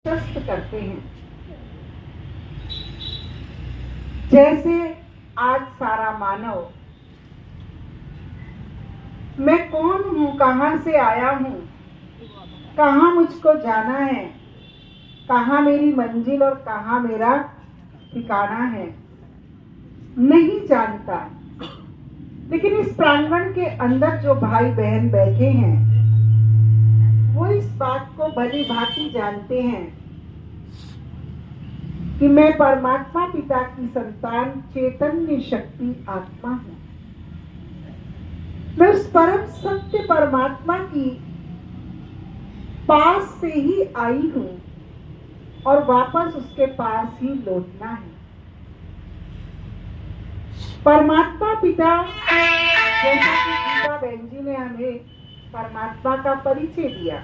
स्वस्थ करते हैं। जैसे आज सारा मानव मैं कौन हूँ, कहाँ से आया हूँ, कहाँ मुझको जाना है, कहाँ मेरी मंजिल और कहाँ मेरा ठिकाना है, नहीं जानता। लेकिन इस प्रांगण के अंदर जो भाई बहन बैठे हैं वो इस बात को भली भांति जानते हैं कि मैं परमात्मा पिता की संतान चैतन्य शक्ति आत्मा हूं। मैं उस परम सत्य परमात्मा की पास से ही आई हूं और वापस उसके पास ही लौटना है। परमात्मा पिता, जैसा कि गीता बहन जी ने हमें परमात्मा का परिचय दिया।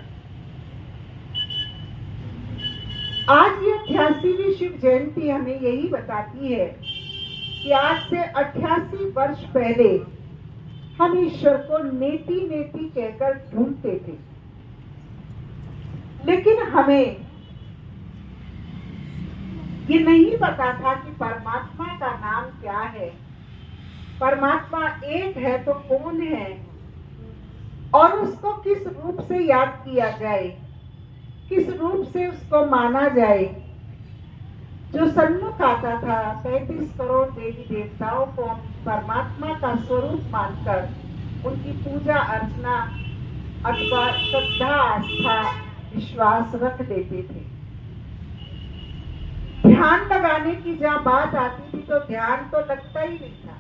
आज ये 88वीं शिव जयंती हमें यही बताती है कि आज से 88 वर्ष पहले हम ईश्वर को नेति नेति कहकर ढूंढते थे, लेकिन हमें ये नहीं पता था कि परमात्मा का नाम क्या है, परमात्मा एक है तो कौन है और उसको किस रूप से याद किया जाए, किस रूप से उसको माना जाए। जो सन्मुख आता था 35 करोड़ देवी देवताओं को हम परमात्मा का स्वरूप मानकर उनकी पूजा अर्चना अथवा श्रद्धा आस्था विश्वास रख देते थे। ध्यान लगाने की जहाँ बात आती थी तो ध्यान तो लगता ही नहीं था।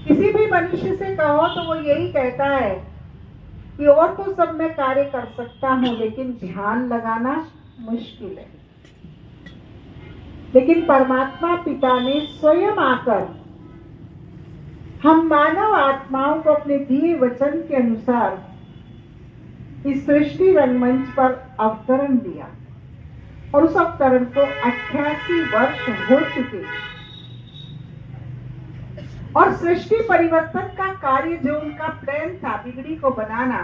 किसी भी मनुष्य से कहो तो वो यही कहता है कि और तो सब मैं कार्य कर सकता हूं लेकिन ध्यान लगाना मुश्किल है। लेकिन परमात्मा पिता ने स्वयं आकर हम मानव आत्माओं को अपने दिए वचन के अनुसार इस सृष्टि रंगमंच पर अवतरण दिया और उस अवतरण को 88 वर्ष हो चुके और सृष्टि परिवर्तन का कार्य जो उनका प्लान था बिगड़ी को बनाना,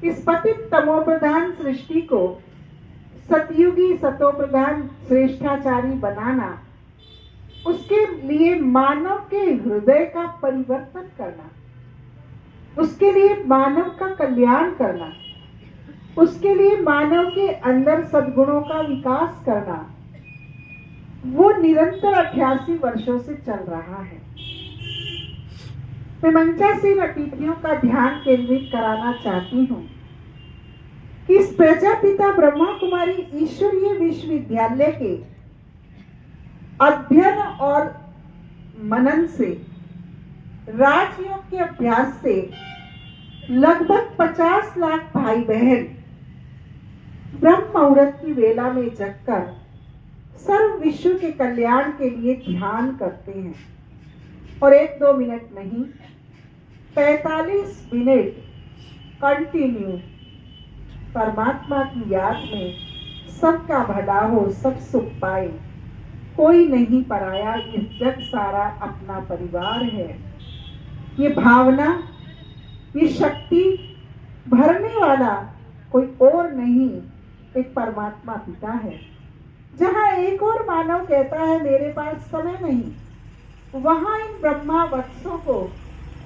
इस पतित तमोप्रधान सृष्टि को सतयुगी सतोप्रधान श्रेष्ठाचारी बनाना, उसके लिए मानव के हृदय का परिवर्तन करना, उसके लिए मानव का कल्याण करना, उसके लिए मानव के अंदर सद्गुणों का विकास करना, वो निरंतर 88 वर्षों से चल रहा है। मैं मंचासीन अतिथियों का ध्यान केंद्रित कराना चाहती हूँ कि इस प्रजापिता ब्रह्मा कुमारी ईश्वरीय विश्वविद्यालय के अध्ययन और मनन से, राजयोग के अभ्यास से लगभग 50 लाख भाई बहन ब्रह्म मुहूर्त की वेला में जगकर सर्व विश्व के कल्याण के लिए ध्यान करते हैं और 1-2 मिनट नहीं 45 मिनट कंटिन्यू परमात्मा की याद में सबका भला हो, सब सुख पाए, कोई नहीं पराया, ये जग सारा अपना परिवार है। ये भावना, ये शक्ति भरने वाला कोई और नहीं, एक परमात्मा पिता है। जहाँ एक और मानव कहता है मेरे पास समय नहीं, वहां इन ब्रह्मा वत्सों को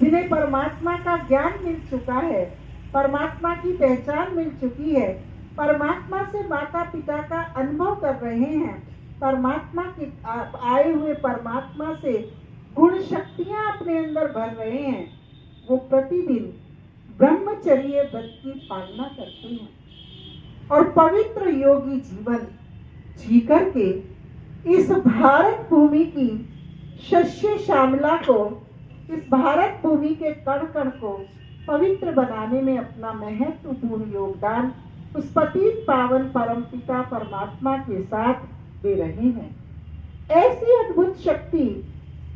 जिन्हें परमात्मा का ज्ञान मिल चुका है, परमात्मा की पहचान मिल चुकी है, परमात्मा से माता पिता का अनुभव कर रहे हैं, परमात्मा के आए हुए परमात्मा से गुण शक्तियां अपने अंदर भर रहे हैं, वो प्रतिदिन ब्रह्मचर्य व्रत की पालना करते हैं और पवित्र योगी जीवन जी करके इस भारत भूमि की शस्य श्यामला को, इस भारत भूमि के कण कण को पवित्र बनाने में अपना महत्वपूर्ण योगदान उस पतित पावन परम पिता परमात्मा के साथ दे रहे हैं। ऐसी अद्भुत शक्ति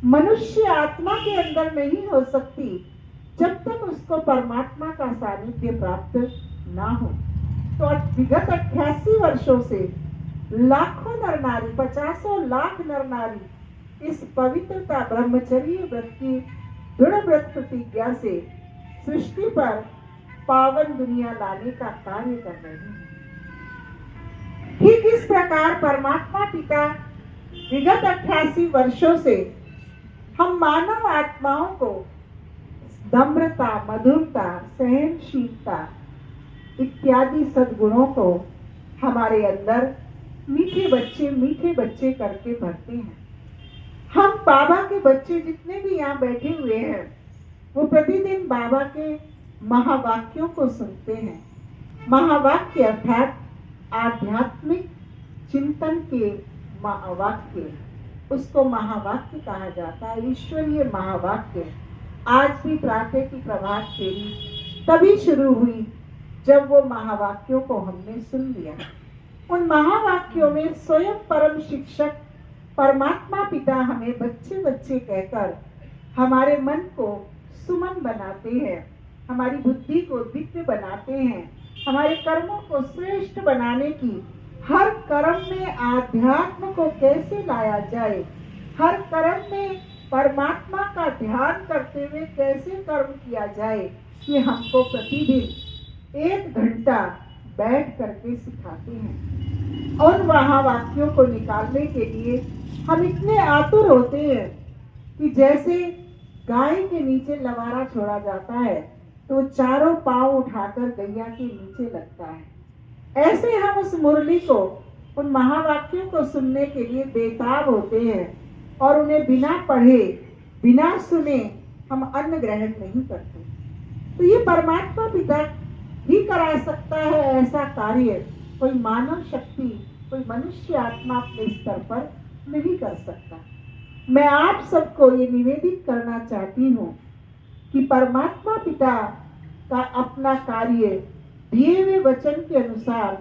मनुष्य आत्मा के अंदर नहीं हो सकती जब तक उसको परमात्मा का सानिध्य प्राप्त ना हो। तो विगत 88 वर्षों से लाखों नर नारी, 50 लाख नर नारी इस पवित्रता ब्रह्मचर्य व्रत की दृढ़ व्रत प्रतिज्ञा से सृष्टि पर पावन दुनिया लाने का कार्य कर रहे हैं। ठीक इस प्रकार परमात्मा पिता विगत 88 वर्षों से हम मानव आत्माओं को नम्रता, मधुरता, सहनशीलता इत्यादि सद्गुणों को हमारे अंदर मीठे बच्चे करके भरते हैं। हम बाबा के बच्चे जितने भी यहाँ बैठे हुए हैं वो प्रतिदिन बाबा के महावाक्यों को सुनते हैं। महावाक्य अर्थात आध्यात्मिक चिंतन के महावाक्य, उसको महावाक्य कहा जाता है, ईश्वरीय महावाक्य। आज भी प्रातः की प्रभात फेरी तभी शुरू हुई जब वो महावाक्यों को हमने सुन लिया। उन महावाक्यों में स्वयं परम शिक्षक परमात्मा पिता हमें बच्चे बच्चे कहकर हमारे मन को सुमन बनाते हैं, हमारी बुद्धि को दिव्य बनाते हैं, हमारे कर्मों को श्रेष्ठ बनाने की, हर कर्म में आध्यात्म को कैसे लाया जाए, हर कर्म में परमात्मा का ध्यान करते हुए कैसे कर्म किया जाए, ये हमको प्रतिदिन 1 घंटा बैठ करके सिखाते हैं। और वहाँ वाक्यों को निकालने के लिए हम इतने आतुर होते हैं कि जैसे गाय के नीचे लवारा छोड़ा जाता है तो चारों पांव उठाकर गैया के नीचे लगता है, ऐसे हम उस मुरली को, उन महावाक्यों को सुनने के लिए बेताब होते हैं और उन्हें बिना पढ़े बिना सुने हम अन्न ग्रहण नहीं करते। तो ये परमात्मा पिता ही करा सकता है ऐसा कार्य, कोई मानव शक्ति, कोई मनुष्य आत्मा अपने स्तर पर नहीं कर सकता। मैं आप सबको ये निवेदित करना चाहती हूँ कि परमात्मा पिता का अपना कार्य दिए हुए वचन के अनुसार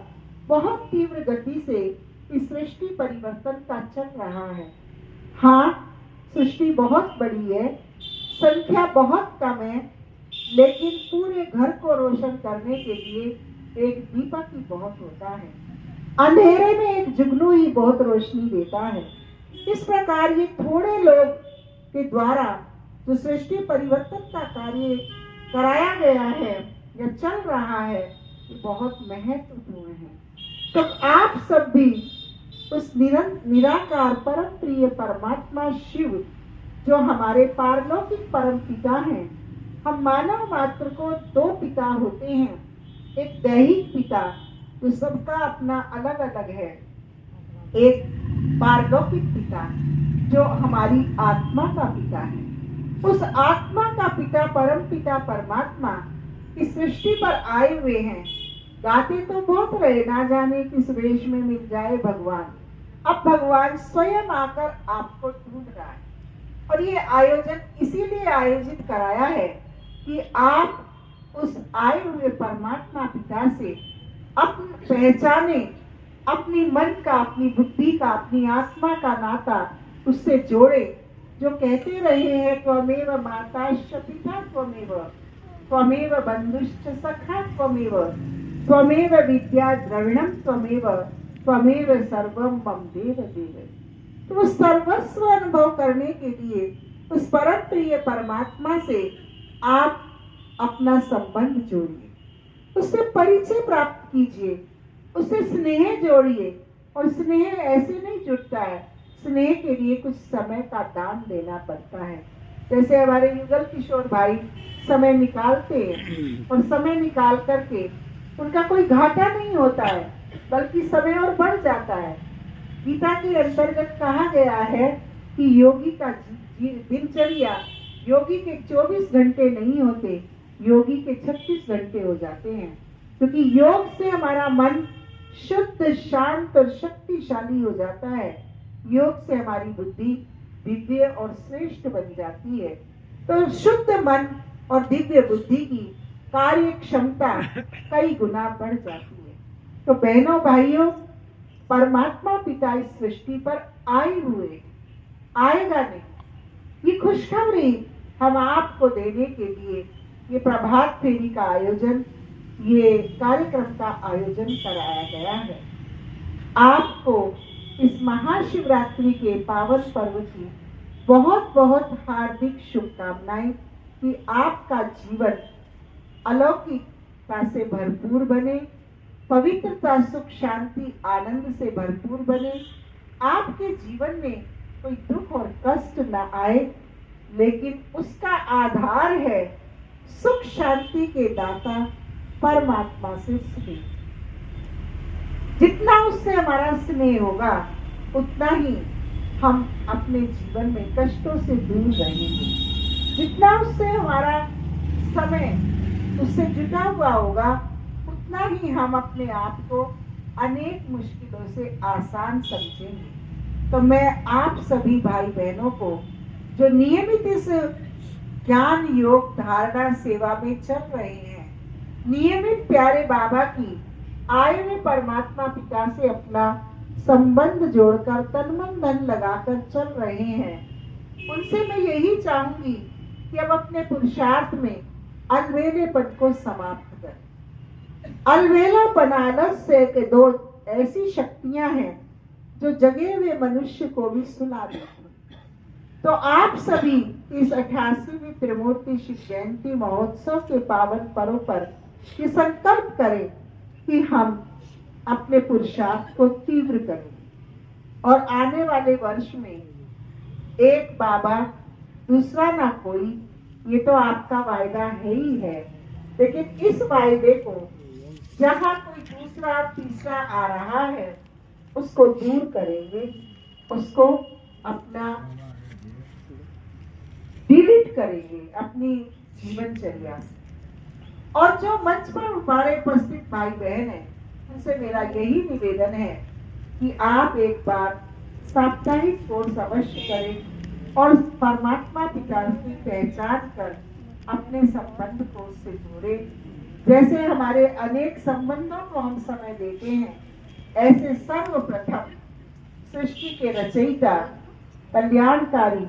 बहुत तीव्र गति से इस सृष्टि परिवर्तन का चल रहा है। हाँ, सृष्टि बहुत बड़ी है, संख्या बहुत कम है, लेकिन पूरे घर को रोशन करने के लिए एक दीपक ही बहुत होता है, अंधेरे में एक जुगनू ही बहुत रोशनी देता है। इस प्रकार ये थोड़े लोग के द्वारा जो सृष्टि परिवर्तन का कार्य कराया गया है या चल रहा है, ये बहुत महत्वपूर्ण है। तो आप सब भी उस निराकार परम प्रिय परमात्मा शिव जो हमारे पारलौकिक परम पिता हैं, हम मानव मात्र को 2 पिता होते हैं, एक दैहिक पिता तो सबका अपना अलग अलग है, एक पारलौकिक पिता जो हमारी आत्मा का पिता है। उस आत्मा का पिता परम पिता परमात्मा इस सृष्टि पर आए हुए हैं। गाते तो बहुत रहे, ना जाने किस वेश में मिल जाए भगवान। अब भगवान स्वयं आकर आपको ढूंढ रहा है और ये आयोजन इसीलिए आयोजित कराया है कि आप उस आए हुए परमात्मा पिता से अपनी पहचाने, अपनी मन का, अपनी बुद्धि का, अपनी आत्मा का नाता उससे जोड़े, जो कहते रहे हैं त्वमेव माताश्च पिता त्वमेव, त्वमेव बंधुश्च सखा त्वमेव, त्वमेव विद्या द्रविणम त्वमेव, त्वमेव सर्वम मम देव देव। तो उस सर्वस्व अनुभव करने के लिए उस परम प्रिय परमात्मा से आप अपना संबंध जोड़िए, उससे परिचय प्राप्त कीजिए, उससे स्नेह जोड़िए। और स्नेह ऐसे नहीं जुड़ता है, स्नेह के लिए कुछ समय का दान देना पड़ता है। जैसे हमारे युगल किशोर भाई समय निकालते हैं और समय निकाल करके उनका कोई घाटा नहीं होता है, बल्कि समय और बढ़ जाता है। गीता के अंतर्गत कहा गया है कि योगी का दिनचर्या, योगी के 24 घंटे नहीं होते, योगी के 36 घंटे हो जाते हैं, क्योंकि योग से हमारा मन शुद्ध, शांत और शक्तिशाली हो जाता है। योग से हमारी बुद्धि दिव्य और श्रेष्ठ बन जाती है। तो शुद्ध मन और दिव्य बुद्धि की कार्य क्षमता कई गुना बढ़ जाती है। तो बहनों भाइयों, परमात्मा पिता इस सृष्टि पर आए हुए, आएगा नहीं। ये खुशखबरी हम आपको देने के लिए ये प्रभात फेरी का आयोजन, ये कार्यक्रम का आयोजन कराया गया है। आपको इस महाशिवरात्रि के पावन पर्व की बहुत बहुत हार्दिक शुभकामनाएं कि आपका जीवन अलौकिकता से भरपूर बने, पवित्रता, सुख, शांति, आनंद से भरपूर बने। आपके जीवन में कोई दुख और कष्ट न आए, लेकिन उसका आधार है सुख शांति के दाता परमात्मा से स्नेह। जितना उससे हमारा स्नेह होगा उतना ही हम अपने जीवन में कष्टों से दूर रहेंगे। जितना उससे हमारा समय उससे जुटा हुआ होगा उतना ही हम अपने आप को अनेक मुश्किलों से आसान समझेंगे। तो मैं आप सभी भाई बहनों को जो नियमित इस ज्ञान योग धारणा सेवा में चल रहे हैं, नियमित प्यारे बाबा की आए हुए परमात्मा पिता से अपना संबंध जोड़कर तन मन धन लगाकर चल रहे हैं, उनसे मैं यही चाहूंगी कि अब अपने पुरुषार्थ में अलवेलेपन को समाप्त करें। अलवेलापन, आलस्य के दो ऐसी शक्तियां हैं जो जगे हुए मनुष्य को भी सुला देती। तो आप सभी इस 88वीं त्रिमूर्ति शिव जयंती महोत्सव के पावन पर्व पर ये संकल्प करें कि हम अपने पुरुषार्थ को तीव्र करें और आने वाले वर्ष में एक बाबा दूसरा ना कोई, ये तो आपका वायदा है ही है, लेकिन इस वायदे को जहां कोई दूसरा तीसरा आ रहा है उसको दूर करेंगे, उसको अपना डिलीट करेंगे अपनी जीवनचर्या से। और जो मंच पर हमारे उपस्थित भाई बहन हैं, उनसे मेरा यही निवेदन है कि आप एक बार साप्ताहिक कोर्स अवश्य करें और परमात्मा पिता की पहचान कर अपने संबंध को उससे जोड़े। जैसे हमारे अनेक संबंधों को हम समय देते हैं, ऐसे सर्वप्रथम सृष्टि के रचयिता कल्याणकारी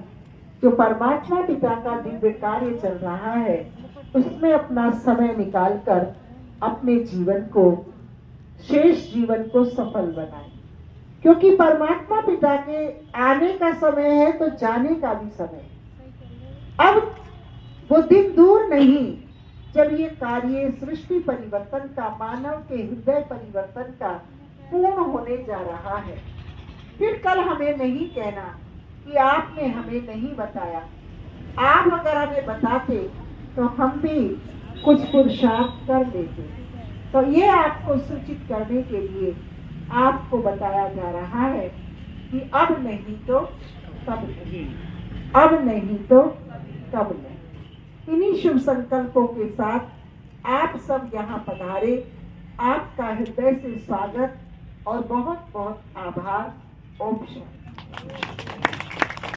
जो परमात्मा पिता का दिव्य कार्य चल रहा है, उसमें अपना समय निकालकर अपने जीवन को, शेष जीवन को सफल बनाए। क्योंकि परमात्मा पिता के आने का समय है तो जाने का भी समय। अब वो दिन दूर नहीं जब ये कार्य सृष्टि परिवर्तन का, मानव के हृदय परिवर्तन का पूर्ण होने जा रहा है। फिर कल हमें नहीं कहना कि आपने हमें नहीं बताया। आप अगर हमें बताते तो हम भी कुछ पुरुषार्थ कर लेते। तो ये आपको सूचित करने के लिए आपको बताया जा रहा है कि अब नहीं तो कब नहीं, अब नहीं तो कब नहीं। इन्हीं शुभ संकल्पों के साथ आप सब यहाँ पधारे। आपका हृदय से स्वागत और बहुत बहुत आभार। ओम शांति।